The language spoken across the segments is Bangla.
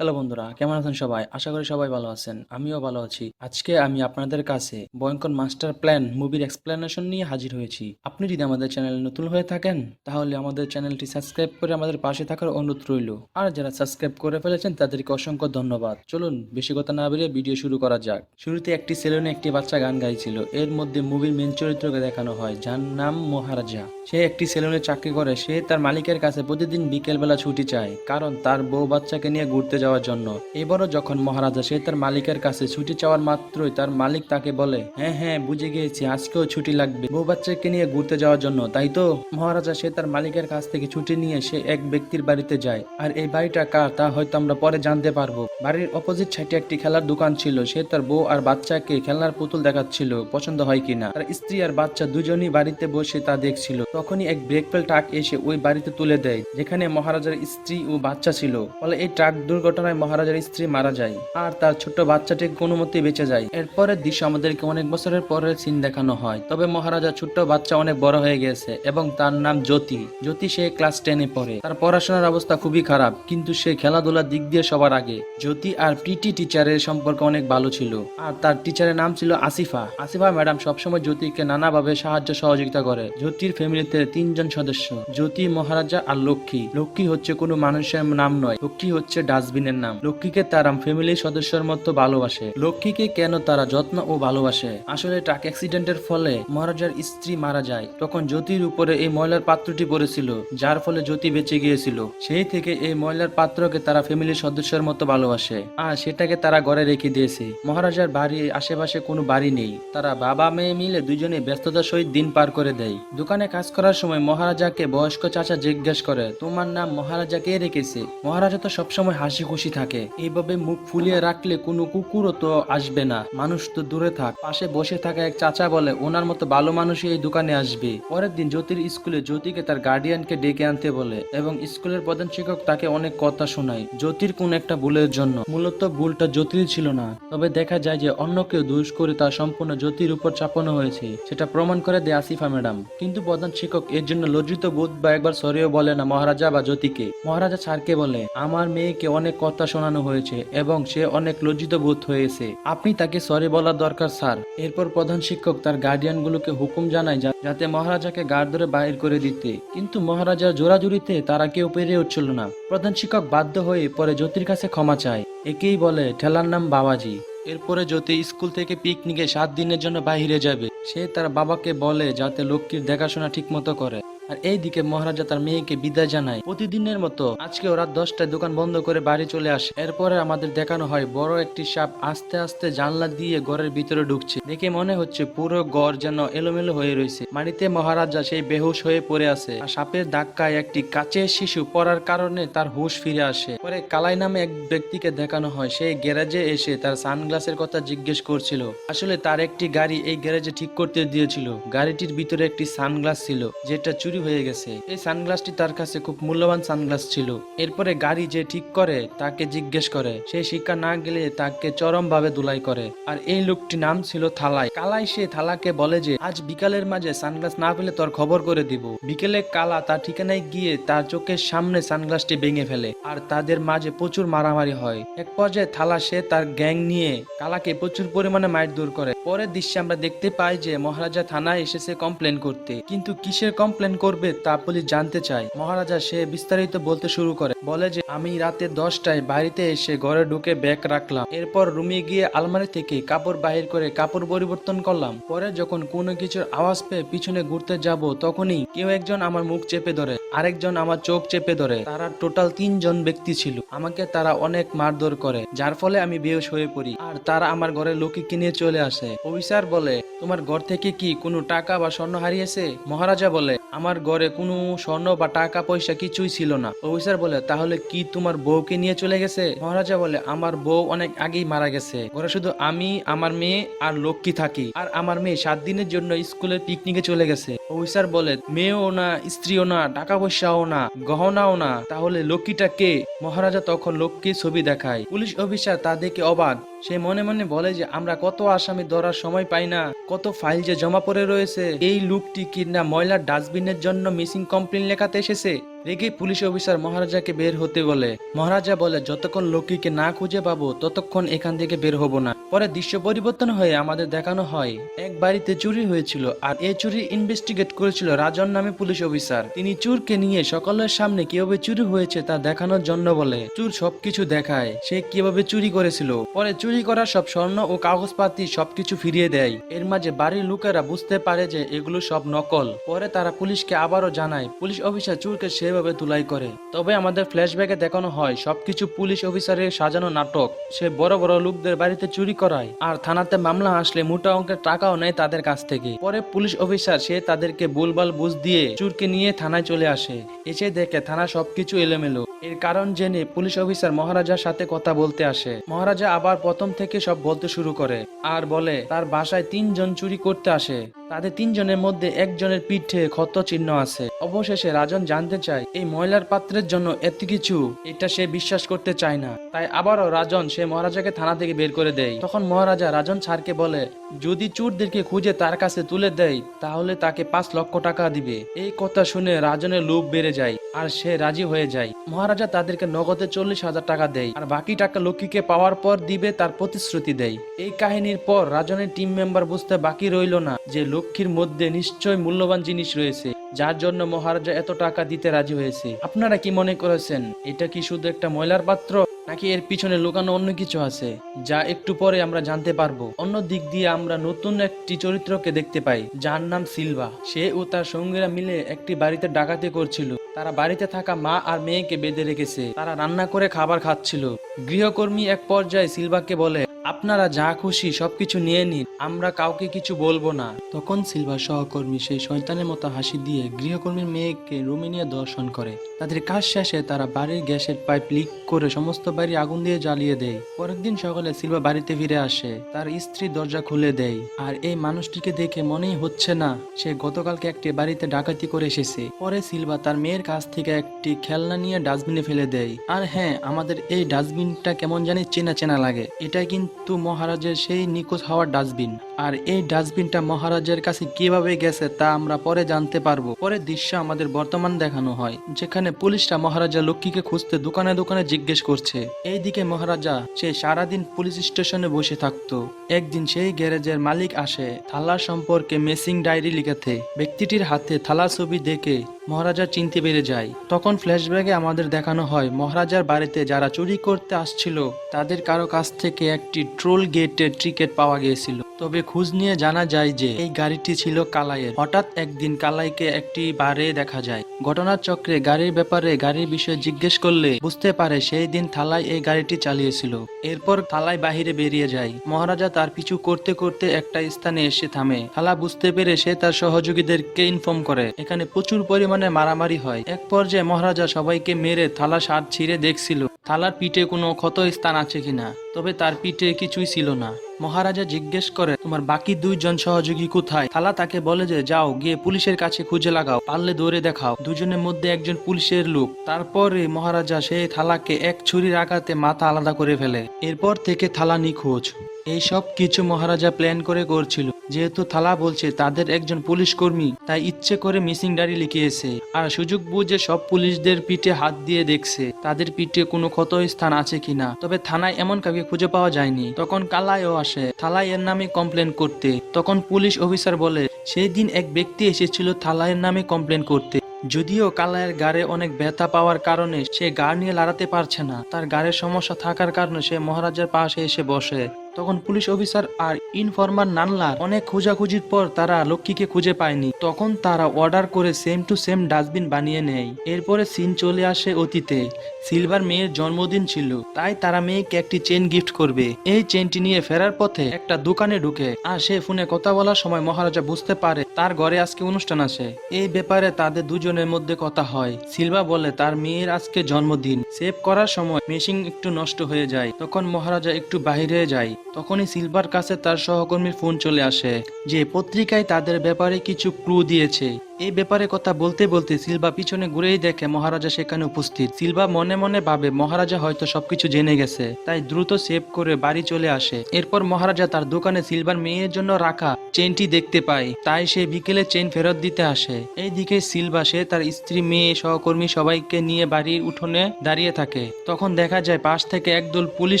হ্যালো বন্ধুরা, কেমন আছেন সবাই? আশা করি সবাই ভালো আছেন। আমিও ভালো আছি। আজকে আমি আপনাদের কাছে ভয়ঙ্কর মাস্টার প্ল্যান মুভির এক্সপ্লেনেশন নিয়ে হাজির হয়েছি। আপনি যদি আমাদের চ্যানেলে নতুন হয়ে থাকেন তাহলে আমাদের চ্যানেলটি সাবস্ক্রাইব করে আমাদের পাশে থাকার অনুরোধ রইল। আর যারা সাবস্ক্রাইব করে ফেলেছেন তাদেরকে অসংখ্য ধন্যবাদ। চলুন বেশি কথা না বেরিয়ে ভিডিও শুরু করা যাক। শুরুতে একটি সেলুনে একটি বাচ্চা গান গাইছিল। এর মধ্যে মুভির মেন চরিত্রকে দেখানো হয়, যার নাম মহারাজা। সে একটি সেলুনে চাকরি করে। সে তার মালিকের কাছে প্রতিদিন বিকেলবেলা ছুটি চায়, কারণ তার বউ বাচ্চাকে নিয়ে ঘুরতে যাওয়ার জন্য। এবারও যখন মহারাজা সে তার মালিকের কাছে ছুটি চাওয়ার মাত্রই তার মালিক তাকে বলে, হ্যাঁ হ্যাঁ বুঝে গিয়েছি, আজকেও ছুটি লাগবে বউ বাচ্চাকে নিয়ে ঘুরতে যাওয়ার জন্য, তাই তো? মহারাজা সে তার মালিকের কাছ থেকে ছুটি নিয়ে সে এক ব্যক্তির বাড়িতে যায়। আর এই বাড়িটা কার তা হয়তো আমরা পরে জানতে পারবো। বাড়ির অপোজিট সাইডে একটি খেলার দোকান ছিল। সে তার বউ আর বাচ্চাকে খেলনার পুতুল দেখাচ্ছিল, পছন্দ হয় কিনা। তার স্ত্রী আর বাচ্চা দুজনই বাড়িতে বসে তা দেখছিল। তখনই এক ব্রেকফেল ট্রাক এসে ওই বাড়িতে তুলে দেয়, যেখানে মহারাজার স্ত্রী ও বাচ্চা ছিল। ফলে এই ট্রাক দুর্ঘটনায় মহারাজার স্ত্রী মারা যায় আর তার ছোট্ট বাচ্চাটি কোনো মতে বেঁচে যায়। এরপরের দৃশ্য আমাদেরকে অনেক বছরের পরের সিন দেখানো হয়। তবে মহারাজা ছোট্ট বাচ্চা অনেক বড় হয়ে গেছে এবং তার নাম জ্যোতি। জ্যোতি সে ক্লাস 10-এ পড়ে। তার পড়াশোনার অবস্থা খুবই খারাপ, কিন্তু সে খেলাধুলার দিক দিয়ে সবার আগে। জ্যোতি আর পিটি টিচারের সম্পর্ক অনেক ভালো ছিল। আর তার টিচারের নাম ছিল আসিফা। আসিফা ম্যাডাম সবসময় জ্যোতিকে নানাভাবে সাহায্য সহযোগিতা করে। জ্যোতির ফ্যামিলিতে 3 জন সদস্য, জ্যোতি, মহারাজা আর লক্ষ্মী। লক্ষ্মী হচ্ছে কোনো মানুষের নাম নয়, লক্ষ্মী হচ্ছে ডাস্টবিনের নাম। লক্ষ্মীকে তারা ফ্যামিলির সদস্যের মতো ভালোবাসে। লক্ষ্মীকে কেন তারা যত্ন ও ভালোবাসে? আসলে ট্রাক অ্যাক্সিডেন্টের ফলে মহারাজার স্ত্রী মারা যায়। তখন জ্যোতির উপরে এই ময়লার পাত্রটি পড়েছিল, যার ফলে জ্যোতি বেঁচে গিয়েছিল। সেই থেকে এই ময়লার পাত্রকে তারা ফ্যামিলির সদস্যের মতো ভালোবাসে আর সেটাকে তারা ঘরে রেখে দিয়েছে। মহারাজার বাড়ির আশেপাশে কোনো বাড়ি নেই। তারা বাবা মেয়ে মিলে দুজনে ব্যস্ততার সহিত দিন পার করে দেয়। দোকানে কাজ করার সময় মহারাজাকে বয়স্ক চাচা জিজ্ঞেস করে, তোমার নাম মহারাজা কে রেখেছে? মহারাজা তো সবসময় হাসি খুশি থাকে, এইভাবে মুখ ফুলিয়ে রাখলে কোনো কুকুরও তো আসবে না, মানুষ তো দূরে থাক। পাশে বসে থাকা এক চাচা বলে, ওনার মতো ভালো মানুষই এই দোকানে আসবে। পরের দিন জ্যোতির স্কুলে জ্যোতিকে তার গার্ডিয়ানকে ডেকে আনতে বলে এবং স্কুলের প্রধান শিক্ষক তাকে অনেক কথা শোনায় জ্যোতির কোন একটা ভুলের জন্য। মূলত ভুলটা জ্যোতির ছিল না, তবে দেখা যায় যে অন্য কেউ দোষ করে তা সম্পূর্ণ জ্যোতির উপর চাপানো হয়েছে। সেটা প্রমাণ করে দেয় আসিফা ম্যাডাম। কিন্তু প্রধান শিক্ষক এর জন্য লজ্জিত বোধ বা একবার সরিও বলে না মহারাজা বা জ্যোতিকে। মহারাজা স্যারকে বলে, আমার মেয়েকে অনেক কথা শোনানো হয়েছে এবং সে অনেক লজ্জিত বোধ হয়েছে, আপনি তাকে সরি বলার দরকার স্যার। এরপর প্রধান শিক্ষক তার গার্ডিয়ান গুলোকে হুকুম জানায় যাতে মহারাজাকে গার্ড ধরে বাইর করে দিতে, কিন্তু মহারাজার জোরাজুরিতে তারা কেউ পেরে উঠছিল না। প্রধান শিক্ষক বাধ্য হয়ে পরে জ্যোতির কাছে ক্ষমা চায়। একেই বলে ঠেলার নাম বাবাজি। এরপরে জ্যোতি স্কুল থেকে পিকনিকে 7 দিনের জন্য বাইরে যাবে। সে তার বাবাকে বলে যাতে লক্ষ্মীর দেখাশোনা ঠিক মতো করে। আর এইদিকে মহারাজা তার মেয়েকে বিদায় জানায়। প্রতিদিনের মতো আজকেও রাত 10টায় দোকান বন্ধ করে বাড়ি চলে আসে। এরপরে আমাদের দেখানো হয় বড় একটি সাপ আস্তে আস্তে জানলা দিয়ে ঘরের ভিতরে ঢুকছে। দেখে মনে হচ্ছে পুরো ঘর যেন এলোমেলো হয়ে রয়েছে। মাটিতে মহারাজা সেই বেহুশ হয়ে পড়ে আছে আর সাপের ধাক্কায় একটি কাচের শিশু পড়ার কারণে তার হুঁশ ফিরে আসে। পরে কালাই নামে এক ব্যক্তিকে দেখানো হয়। সেই গ্যারেজে এসে তার সানগ্লাসের কথা জিজ্ঞেস করছিল। আসলে তার একটি গাড়ি এই গ্যারেজে ঠিক করতে দিয়েছিল। গাড়িটির ভিতরে একটি সানগ্লাস ছিল যেটা চুরি হয়ে গেছে। এই সানগ্লাসটি তার কাছে খুব মূল্যবান সানগ্লাস ছিল। এরপরে গাড়ি যে ঠিক করে তাকে জিজ্ঞেস করে, সে শিক্ষা না গেলে তাকে চরম ভাবে ধুলাই করে। আর এই লোকটির নাম ছিল থালাই। কালাই সে থালাকে বলে যে আজ বিকালের মাঝে সানগ্লাস না পেলে তোর খবর করে দিব। বিকেলে কালা তার ঠিকানায় গিয়ে তার চোখের সামনে সানগ্লাসটি ভেঙে ফেলে আর তাদের মাঝে প্রচুর মারামারি হয়। এক পর্যায়ে থালা সে তার গ্যাং নিয়ে কালাকে প্রচুর পরিমাণে মারধর করে। পরের দৃশ্যে আমরা দেখতে পাই যে মহারাজা থানায় এসেছে কমপ্লেন করতে, কিন্তু কিসের কমপ্লেন করবে তা পুলিশ জানতে চায়। মহারাজা সে বিস্তারিত বলতে শুরু করে, বলে যে আমি রাতে 10টায় বাড়িতে এসে ঘরে ঢুকে ব্যাগ রাখলাম, এরপর রুমে গিয়ে আলমারি থেকে কাপড় বাহির করে কাপড় পরিবর্তন করলাম। পরে যখন কোনো কিছুর আওয়াজ পেয়ে পিছনে ঘুরতে যাব তখনই কেউ একজন আমার মুখ চেপে ধরে, আরেকজন আমার চোখ চেপে ধরে। তারা টোটাল 3 জন ব্যক্তি ছিল। আমাকে তারা অনেক মারধর করে, যার ফলে আমি বেহুশ হয়ে পড়ি আর তারা আমার ঘরে লক্ষ্মীকে নিয়ে চলে আসে। অফিসার বলে, তোমার ঘর থেকে কি কোনো টাকা বা স্বর্ণ হারিয়েছে? মহারাজা বলে, আমার ঘরে কোনো স্বর্ণ বা টাকা পয়সা কিছুই ছিল না। অফিসার বলে, তাহলে কি তোমার বউকে নিয়ে চলে গেছে? মহারাজা বলে, আমার বউ অনেক আগেই মারা গেছে। ঘরে শুধু আমি, আমার মেয়ে আর লক্ষ্মী থাকি, আর আমার মেয়ে 7 দিনের জন্য স্কুলের পিকনিকে চলে গেছে। অফিসার বলে, মেয়েও না, স্ত্রীও না, টাকা পয়সাও না, গহনাও না, তাহলে লক্ষ্মীটা কে? মহারাজা তখন লক্ষ্মীর ছবি দেখায়। পুলিশ অফিসার তা দেখে অবাক, সে মনে মনে বলে যে আমরা কত আসামি ধরার সময় পাই না, কত ফাইল যে জমা পড়ে রয়েছে। এই লোকটি কিনা ময়লার ডাস্টবিনের জন্য মিসিং কমপ্লেন লেখাতে এসেছে। রেগে পুলিশ অফিসার মহারাজাকে বের হতে বলে। মহারাজা বলে যতক্ষণ লোকটিকে না খুঁজে পাবো ততক্ষণ এখান থেকে বের হব না। পরে দৃশ্য পরিবর্তন হয়ে আমাদের দেখানো হয় এক বাড়িতে চুরি হয়েছিল, আর এই চুরি ইনভেস্টিগেট করেছিল রাজন নামে পুলিশ অফিসার। তিনি চোরকে নিয়ে সকলের সামনে কিভাবে চুরি হয়েছে তা দেখানোর জন্য বলে। চোর সবকিছু দেখায় সে কিভাবে চুরি করেছিল। পরে চুরি করা সব স্বর্ণ ও কাগজপাতি সবকিছু ফিরিয়ে দেয়। এর মাঝে বাড়ির লোকেরা বুঝতে পারে যে এগুলো সব নকল। পরে তারা পুলিশকে আবারও জানায়। পুলিশ অফিসার চোরকে সেভাবে তুলাই করে। তবে আমাদের ফ্ল্যাশব্যাকে দেখানো হয় সবকিছু পুলিশ অফিসারের সাজানো নাটক। সে বড় বড় লোকদের বাড়িতে চুরি করায়, আর থানাতে মামলা আসলে মোটা অঙ্কের টাকাও নেয় তাদের কাছ থেকে। পরে পুলিশ অফিসার সে তাদেরকে ভুলভাল বুঝ দিয়ে চোরকে নিয়ে থানায় চলে আসে। এসে দেখে থানা সবকিছু এলোমেলো। এর কারণ জেনে পুলিশ অফিসার মহারাজার সাথে কথা বলতে আসে। মহারাজা আবার প্রথম থেকে সব বলতে শুরু করে আর বলে তার বাসায় 3 জন চুরি করতে আসে। তাদের 3 জনের মধ্যে একজনের পিঠে ক্ষত চিহ্ন আছে। অবশেষে রাজন জানতে চায় এই ময়লার পাত্রের জন্য এত কিছু, এটা সে বিশ্বাস করতে চায় না। তাই আবারও রাজন সে মহারাজাকে থানা থেকে বের করে দেয়। তখন মহারাজা রাজন স্যারকে বলে যদি চোরদেরকে খুঁজে তার কাছে তুলে দেয় তাহলে তাকে 5 লক্ষ টাকা দিবে। এই কথা শুনে রাজনের লোভ বেড়ে যায় আর সে রাজি হয়ে যায়। মহারাজা তাদেরকে নগদে 40,000 টাকা দেয় আর বাকি টাকা লক্ষ্মীকে পাওয়ার পর দিবে তার প্রতিশ্রুতি দেয়। এই কাহিনীর পর রাজনের টিম মেম্বার বুঝতে বাকি রইল না যে লক্ষ্মীর মধ্যে নিশ্চয় মূল্যবান জিনিস রয়েছে, যার জন্য মহারাজা এত টাকা দিতে রাজি হয়েছে। আপনারা কি মনে করেছেন এটা কি শুধু একটা ময়লার পাত্র, নাকি এর পিছনে লুকানো অন্য কিছু আছে, যা একটু পরে আমরা জানতে পারবো। অন্য দিক দিয়ে আমরা নতুন একটি চরিত্রকে দেখতে পাই যার নাম সিলভা। সে ও তার সঙ্গীরা মিলে একটি বাড়িতে ডাকাতি করছিল। তারা বাড়িতে থাকা মা আর মেয়েকে বেঁধে রেখেছে। তারা রান্না করে খাবার খাচ্ছিল। গৃহকর্মী এক পর্যায়ে সিলভাকে বলে আপনারা যা খুশি সবকিছু নিয়ে নিন, আমরা কাউকে কিছু বলবো না। তখন সিলভার সহকর্মী সেই শয়তানের মতো হাসি দিয়ে গৃহকর্মীর মেয়েকে রুমে নিয়ে দর্শন করে। তাদের কাজ শেষে তারা বাড়ির গ্যাসের পাইপ লিক করে সমস্ত বাড়ি আগুন দিয়ে জ্বালিয়ে দেয়। পরের দিন সকালে সিলভা বাড়িতে ফিরে আসে। তার স্ত্রী দরজা খুলে দেয় আর এই মানুষটিকে দেখে মনেই হচ্ছে না সে গতকালকে একটি বাড়িতে ডাকাতি করে এসেছে। পরে সিলভা তার মেয়ের কাছ থেকে একটি খেলনা নিয়ে ডাস্টবিনে ফেলে দেয়। আর হ্যাঁ, আমাদের এই ডাস্টবিনটা কেমন জানি চেনা চেনা লাগে। এটা কিন্তু মহারাজের সেই নিখোঁজ হওয়ার ডাস্টবিন। আর এই ডাস্টবিনটা মহারাজের কাছে কিভাবে গেছে তা আমরা পরে জানতে পারবো। পরের দৃশ্য আমাদের বর্তমান দেখানো হয়, যেখানে পুলিশরা মহারাজা লক্ষ্মীকে খুঁজতে দোকানে দোকানে জিজ্ঞেস করছে। এইদিকে মহারাজা সে সারাদিন পুলিশ স্টেশনে বসে থাকতো। একদিন সেই গ্যারেজের মালিক আসে থালার সম্পর্কে মিসিং ডায়েরি লিখেতে। ব্যক্তিটির হাতে থালার ছবি দেখে মহারাজা চিনতে পেরে যায়। তখন ফ্ল্যাশব্যাকে আমাদের দেখানো হয় মহারাজার বাড়িতে যারা চুরি করতে আসছিল তাদের কারো কাছ থেকে একটি ট্রোল গেটের টিকিট পাওয়া গিয়েছিল। তবে খোঁজ নিয়ে জানা যায় যে এই গাড়িটি ছিল কালাইয়ের। হঠাৎ একদিন কালাইকে একটি বারে দেখা যায়। ঘটনার চক্রে গাড়ির ব্যাপারে গাড়ির বিষয়ে জিজ্ঞেস করলে বুঝতে পারে সেই দিন থালাই এই গাড়িটি চালিয়েছিল। এরপর থালাই বাহিরে বেরিয়ে যায়। মহারাজা তার পিছু করতে করতে একটা স্থানে এসে থামে। থালা বুঝতে পেরে সে তার সহযোগীদেরকে ইনফর্ম করে। এখানে প্রচুর পরিমাণে মারামারি হয়। এক পর্যায়ে মহারাজা সবাইকে মেরে থালা শার্ট ছিঁড়ে দেখছিল থালার পিঠে কোনো ক্ষত স্থান আছে কিনা। তবে তার পিঠে কিছুই ছিল না। মহারাজা জিজ্ঞেস করে তোমার বাকি 2 জন সহযোগী কোথায়? থালা তাকে বলে যে যাও গিয়ে পুলিশের কাছে খুঁজে লাগাও, পারলে দৌড়ে দেখাও। 2 জনের মধ্যে একজন পুলিশের লোক। তারপরে মহারাজা সেই থালাকে এক ছুরির আঘাতে মাথা আলাদা করে ফেলে। এরপর থেকে থালা নিখোঁজ। এই সব কিছু মহারাজা প্ল্যান করে করছিল। যেহেতু থালা বলছে তাদের একজন পুলিশ কর্মী, তাই ইচ্ছে করে মিসিং ডায়েরি লিখিয়েছে। আর সুযোগ বুঝে সব পুলিশদের পিঠে হাত দিয়ে দেখছে তাদের পিঠে কোনো ক্ষত স্থান আছে কিনা। তবে থানায় এমন কাউকে খুঁজে পাওয়া যায়নি। তখন কালাইও আসে থালাই এর নামে কমপ্লেন করতে। তখন পুলিশ অফিসার বলে সেই দিন এক ব্যক্তি এসেছিল থালাইয়ের নামে কমপ্লেন করতে। যদিও কালাইয়ের গাড়ে অনেক ব্যথা পাওয়ার কারণে সে গাড় নিয়ে লাড়াতে পারছে না। তার গাড়ের সমস্যা থাকার কারণে সে মহারাজার পাশে এসে বসে। তখন পুলিশ অফিসার আর ইনফরমার নানলার অনেক খোঁজাখুঁজির পর তারা লক্ষ্মীকে খুঁজে পায়নি। তখন তারা অর্ডার করে সেম টু সেম ডাস্টবিন বানিয়ে নেয়। এরপরে সিন চলে আসে অতীতে। সিলভার মেয়ের জন্মদিন ছিল, তাই তারা মেয়েকে একটি চেন গিফট করবে। এই চেনটি নিয়ে ফেরার পথে একটা দোকানে ঢুকে আর সে ফোনে কথা বলার সময় মহারাজা বুঝতে পারে তার ঘরে আজকে অনুষ্ঠান আছে। এই ব্যাপারে তাদের দুজনের মধ্যে কথা হয়। সিলভা বলে তার মেয়ের আজকে জন্মদিন। সেভ করার সময় মেশিন একটু নষ্ট হয়ে যায়। তখন মহারাজা একটু বাহিরে যায়। তখনই সিলভার কাছে তার সহকর্মীর ফোন চলে আসে যে পত্রিকায় তাদের ব্যাপারে কিছু ক্লু দিয়েছে। এই ব্যাপারে কথা বলতে বলতে সিলভা পিছনে ঘুরেই দেখে মহারাজা সেখানে উপস্থিত। সিলভা মনে মনে ভাবে মহারাজা হয়তো সবকিছু জেনে গেছে, তাই দ্রুত সেভ করে বাড়ি চলে আসে। এরপর মহারাজা তার দোকানে সিলভার মেয়ের জন্য রাখা চেনটি দেখতে পায়, তাই সে বিকেলে চেন ফেরত দিতে আসে। এইদিকে সিলভা সে তার স্ত্রী, মেয়ে, সহকর্মী সবাইকে নিয়ে বাড়ির উঠোনে দাঁড়িয়ে থাকে। তখন দেখা যায় পাশ থেকে একদল পুলিশ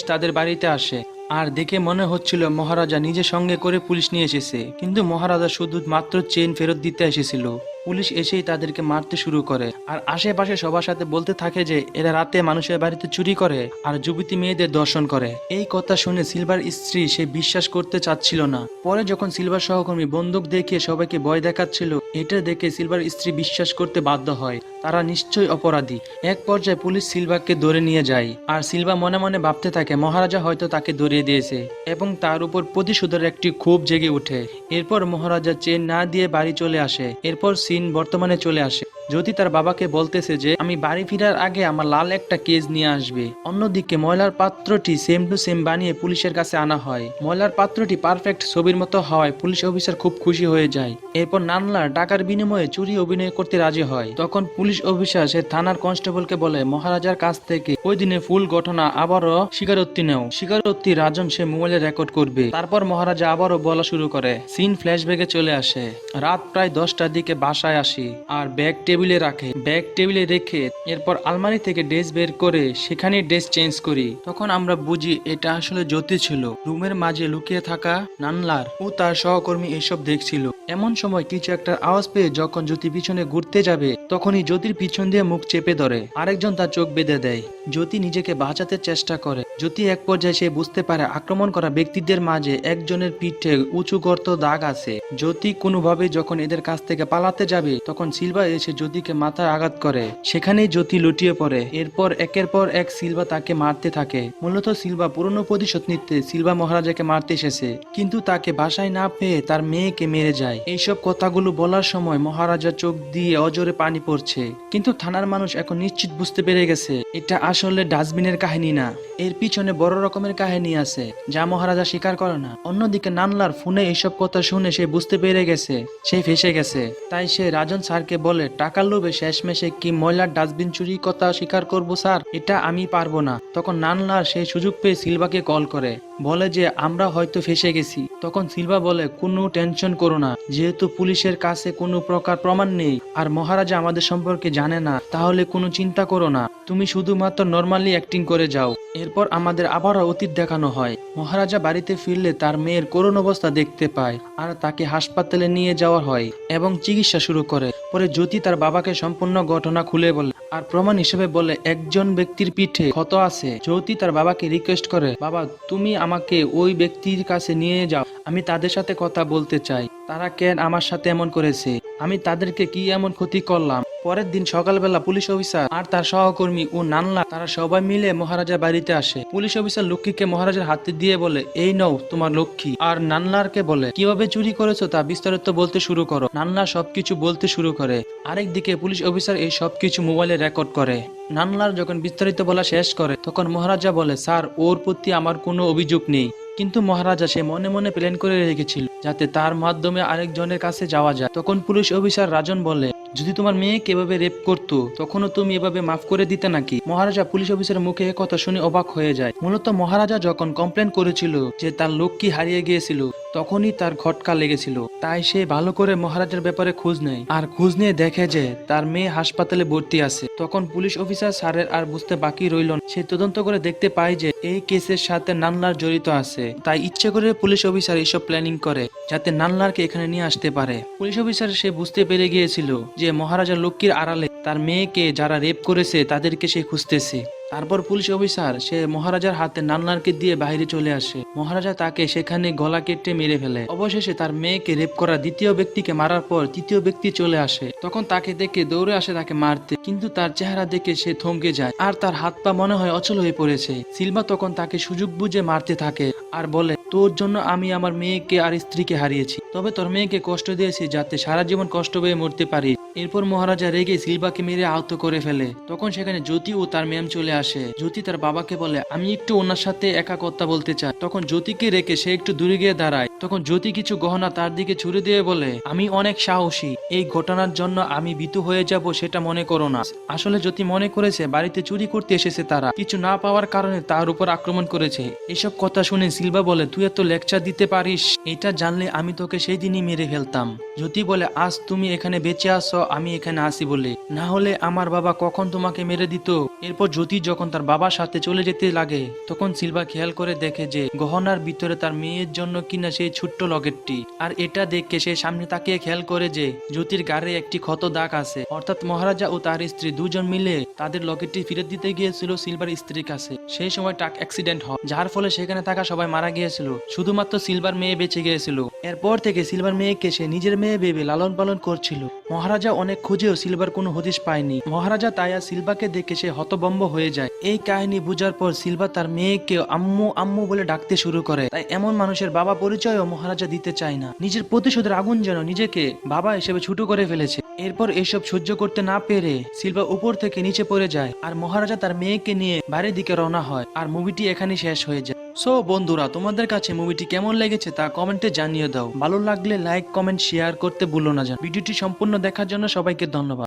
তাদের বাড়িতে আসে। আর দেখে মনে হচ্ছিল মহারাজা নিজে সঙ্গে করে পুলিশ নিয়ে এসেছে, কিন্তু মহারাজা শুধু মাত্র চেন ফেরত দিতে এসেছিল। পুলিশ এসেই তাদেরকে মারতে শুরু করে, আর আশেপাশে সবার সাথে বলতে থাকে যে এরা রাতে মানুষের বাড়িতে চুরি করে আর যুবতী মেয়েদের দর্শন করে। এই কথা শুনে সিলভার স্ত্রী সে বিশ্বাস করতে চাচ্ছিল না। পরে যখন সিলভার সহকর্মী বন্দুক দেখিয়ে সবাইকে ভয় দেখাচ্ছিল, এটা দেখে সিলভার স্ত্রী বিশ্বাস করতে বাধ্য হয় তারা নিশ্চয়ই অপরাধী। এক পর্যায়ে পুলিশ সিলভাকে ধরে নিয়ে যায়, আর সিলভা মনে মনে ভাবতে থাকে মহারাজা হয়তো তাকে ধরিয়ে দিয়েছে এবং তার উপর প্রতিশোধের একটি ক্ষোভ জেগে ওঠে। এরপর মহারাজা চেন না দিয়ে বাড়ি চলে আসে। এরপর সিন বর্তমানে চলে আসে। জ্যোতি তার বাবাকে বলতেছে যে আমি বাড়ি ফেরার আগে আমার লাল একটা কেস নিয়ে আসবে। অন্যদিকে ময়লার পাত্রটি সেম টু সেম বানিয়ে পুলিশের কাছে আনা হয়। ময়লার পাত্রটি পারফেক্ট ছবির মতো হওয়ায় পুলিশ অফিসার খুব খুশি হয়ে যায়। এরপর নানলার টাকার বিনিময়ে চুরি অভিনয় করতে রাজি হয়। তখন পুলিশ অফিসার সে থানার কনস্টেবলকে বলে মহারাজার কাছ থেকে ওই দিনে ফুল ঘটনা আবারও স্বীকারোক্তি নেও। স্বীকারোক্তি রাজন সে মোবাইলে রেকর্ড করবে। তারপর মহারাজা আবারও বলা শুরু করে। সিন ফ্ল্যাশব্যাকে চলে আসে। রাত প্রায় 10টার দিকে বাসায় আসি আর ব্যাগ টেবিলে রেখে এরপর আলমারি থেকে ড্রেস বের করে সেখানে ড্রেস চেঞ্জ করি। তখন আমরা বুঝি এটা আসলে জ্যোতি ছিল। রুমের মাঝে লুকিয়ে থাকা নানলার ও তার সহকর্মী এসব দেখছিল। এমন সময় কিছু একটা আওয়াজ পেয়ে যখন জ্যোতি পিছনে ঘুরতে যাবে তখনই জ্যোতির পিছন দিয়ে মুখ চেপে ধরে, আরেকজন তার চোখ বেঁধে দেয়। জ্যোতি নিজেকে বাঁচাতে চেষ্টা করে। জ্যোতি এক পর্যায়ে সে বুঝতে পারে আক্রমণ করা ব্যক্তিদের মাঝে একজনের পিঠে উঁচু গর্ত দাগ আছে। জ্যোতি কোনোভাবে যখন এদের কাছ থেকে পালাতে যাবে তখন সিলভা এসে জ্যোতিকে মাথায় আঘাত করে। সেখানেই জ্যোতি লুটিয়ে পড়ে। এরপর একের পর এক সিলভা তাকে মারতে থাকে। মূলত সিলভা পুরনো প্রতিশোধ নিতে সিলভা মহারাজাকে মারতে এসেছে, কিন্তু তাকে বাসায় না পেয়ে তার মেয়েকে মেরে যায়। এইসব কথাগুলো বলার সময় মহারাজার চোখ দিয়ে অজরে পানি পড়ছে। কিন্তু থানার মানুষ এখন নিশ্চিত বুঝতে পেরে গেছে এটা আসলে ডাস্টবিনের কাহিনী না, এর পিছনে বড় রকমের কাহিনী আছে যা মহারাজা স্বীকার করে না। অন্যদিকে নানলার ফোনে এইসব কথা শুনে সে বুঝতে পেরে গেছে সে ফেসে গেছে। তাই সে রাজন স্যারকে বলে টাকার লোভে শেষমেশে কি ময়লার ডাস্টবিন চুরির কথা স্বীকার করবো স্যার, এটা আমি পারবো না। তখন নানলার সেই সুযোগ পেয়ে সিলভাকে কল করে বলে যে আমরা হয়তো ফেসে গেছি। তখন সিলভা বলে কোনো টেনশন করো না, যেহেতু পুলিশের কাছে কোনো প্রকার প্রমাণ নেই আর মহারাজা আমাদের সম্পর্কে জানে না, তাহলে কোনো চিন্তা করো না, তুমি শুধুমাত্র নর্মালি অ্যাক্টিং করে যাও। এরপর আমাদের আবারও অতীত দেখানো হয়। মহারাজা বাড়িতে ফিরলে তার মেয়ের করুণ অবস্থা দেখতে পায় আর তাকে হাসপাতালে নিয়ে যাওয়া হয় এবং চিকিৎসা শুরু করে। পরে জ্যোতি তার বাবাকে সম্পূর্ণ ঘটনা খুলে বলে আর প্রমাণ হিসেবে বলে একজন ব্যক্তির পিঠে ক্ষত আছে। জ্যোতি তার বাবাকে রিকোয়েস্ট করে, বাবা তুমি আমাকে ওই ব্যক্তির কাছে নিয়ে যাও, আমি তাদের সাথে কথা বলতে চাই, তারা কেন আমার সাথে এমন করেছে, আমি তাদেরকে কি এমন ক্ষতি করলাম। পরের দিন সকালবেলা পুলিশ অফিসার আর তার সহকর্মী ও নানলা তারা সবাই মিলে মহারাজার বাড়িতে আসে। পুলিশ অফিসার লক্ষ্মীকে মহারাজার হাতে দিয়ে বলে এই নাও তোমার লক্ষ্মী, আর নানলারকে বলে কিভাবে চুরি করেছো তা বিস্তারিত বলতে শুরু করো। নানলা সবকিছু বলতে শুরু করে। আরেকদিকে পুলিশ অফিসার এই সবকিছু মোবাইলে রেকর্ড করে। নানলার যখন বিস্তারিত বলা শেষ করে তখন মহারাজা বলে স্যার ওর প্রতি আমার কোনো অভিযোগ নেই, কিন্তু মহারাজা সে মনে মনে প্ল্যান করে রেখেছিল যাতে তার মাধ্যমে আরেকজনের কাছে যাওয়া যায়। তখন পুলিশ অফিসার রাজন বলে যদি তোমার মেয়েকে এভাবে রেপ করতো তখনও তুমি এভাবে মাফ করে দিতে নাকি। মহারাজা পুলিশ অফিসারের মুখে কথা শুনে অবাক হয়ে যায়। মূলত মহারাজা যখন কমপ্লেন করেছিল যে তার লক্ষ্মী হারিয়ে গিয়েছিল তখনই তার খটকা লেগেছিল, তাই সে ভালো করে মহারাজার ব্যাপারে খোঁজ নেয় আর খোঁজ নিয়ে দেখে যে তার মেয়ে হাসপাতালে ভর্তি আছে। তখন পুলিশ অফিসার স্যারের আর বুঝতে বাকি রইল না, সে তদন্ত করে দেখতে পায় যে এই কেসের সাথে নানলার জড়িত আছে। তাই ইচ্ছে করে পুলিশ অফিসার এইসব প্ল্যানিং করে যাতে নানলারকে এখানে নিয়ে আসতে পারে। পুলিশ অফিসার সে বুঝতে পেরে গিয়েছিল যে মহারাজা লক্ষ্মীর আড়ালে তার মেয়েকে যারা রেপ করেছে তাদেরকে সে খুঁজতেছে। তারপর পুলিশ অফিসার সে মহারাজার হাতে নানলারকে দিয়ে বাইরে চলে আসে। মহারাজা তাকে সেখানে গলা কেটে মেরে ফেলে। অবশেষে তার মেয়েকে রেপ করা দ্বিতীয় ব্যক্তিকে মারার পর তৃতীয় ব্যক্তি চলে আসে। তখন তাকে দেখে দৌড়ে আসে তাকে মারতে, কিন্তু তার চেহারা দেখে সে থমকে যায় আর তার হাত পা মনে হয় অচল হয়ে পড়েছে। সিলভা তখন তাকে সুযোগ বুঝে মারতে থাকে আর বলে তোর জন্য আমি আমার মেয়েকে আর স্ত্রীকে হারিয়েছি, তবে তোর মেয়েকে কষ্ট দিয়েছি যাতে সারা জীবন কষ্ট পেয়ে মরতে পারি। এরপর মহারাজা রেগে সিলভাকে মেরে আহত করে ফেলে। তখন সেখানে জ্যোতি ও তার ম্যাম চলে আসে। জ্যোতি তার বাবাকে বলে, আমি একটু ওনার সাথে একা কথা বলতে চাই। তখন জ্যোতিকে রেখে সে একটু দূরে গিয়ে দাঁড়ায়। তখন জ্যোতি কিছু গহনা তার দিকে ছুড়ে দিয়ে বলে, আমি অনেক সাহসী, এই ঘটনার জন্য আমি ভীতু হয়ে যাব সেটা মনে করো না। আসলে জ্যোতি মনে করেছে বাড়িতে চুরি করতে এসেছে তারা, কিছু না পাওয়ার কারণে তার উপর আক্রমণ করেছে। এসব কথা শুনে সিলভা বলে, তুই এত লেকচার দিতে পারিস, এটা জানলে আমি তোকে সেই দিনই মেরে ফেলতাম। জ্যোতি বলে, আজ তুমি এখানে বেঁচে আসো আমি এখানে আসি বলে, না হলে আমার বাবা কখন তোমাকে মেরে দিত। এরপর জ্যোতি যখন তার বাবার সাথে চলে যেতে লাগে তখন সিলভা খেয়াল করে দেখে যে গহনার ভিতরে তার মেয়ের জন্য কিনা সেই ছোট্ট লকেটটি। আর এটা দেখে সে সামনে তাকিয়ে খেয়াল করে যে জ্যোতির গাড়ে একটি ক্ষত দাগ আছে, অর্থাৎ মহারাজা ও তার স্ত্রী দুজন মিলে তাদের লকেটটি ফিরত দিতে গিয়েছিল সিলভার স্ত্রীর কাছে। সেই সময় ট্রাক অ্যাক্সিডেন্ট হয়, যার ফলে সেখানে থাকা সবাই মারা গিয়েছিল, শুধুমাত্র সিলভার মেয়ে বেঁচে গিয়েছিল। এরপর থেকে সিলভার মেয়েকে সে নিজের মেয়ে ভেবে লালন পালন করছিল। মহারাজা অনেক খুঁজেও সিলভার কোনো হদিশ পায়নি। মহারাজা তাই আর সিলভাকে দেখে সে হতভম্ব হয়ে যায়। এই কাহিনী বুঝার পর সিলভা তার মেয়েকে আম্মু আম্মু বলে ডাকতে শুরু করে। তাই এমন মানুষের বাবা পরিচয়ও মহারাজা দিতে চায় না। নিজের প্রতিশোধের আগুন যেন নিজেকে বাবা হিসেবে ছোট করে ফেলেছে। এরপর এসব সহ্য করতে না পেরে সিলভা উপর থেকে নিচে পড়ে যায় আর মহারাজা তার মেয়েকে নিয়ে বাড়ির দিকে রওনা হয়। আর মুভিটি এখানেই শেষ হয়ে যায়। সো বন্ধুরা, তোমাদের কাছে মুভিটি কেমন লেগেছে তা কমেন্টে জানিয়ে দাও। ভালো লাগলে লাইক কমেন্ট শেয়ার করতে ভুলো না। ভিডিওটি সম্পূর্ণ দেখার জন্য সবাইকে ধন্যবাদ।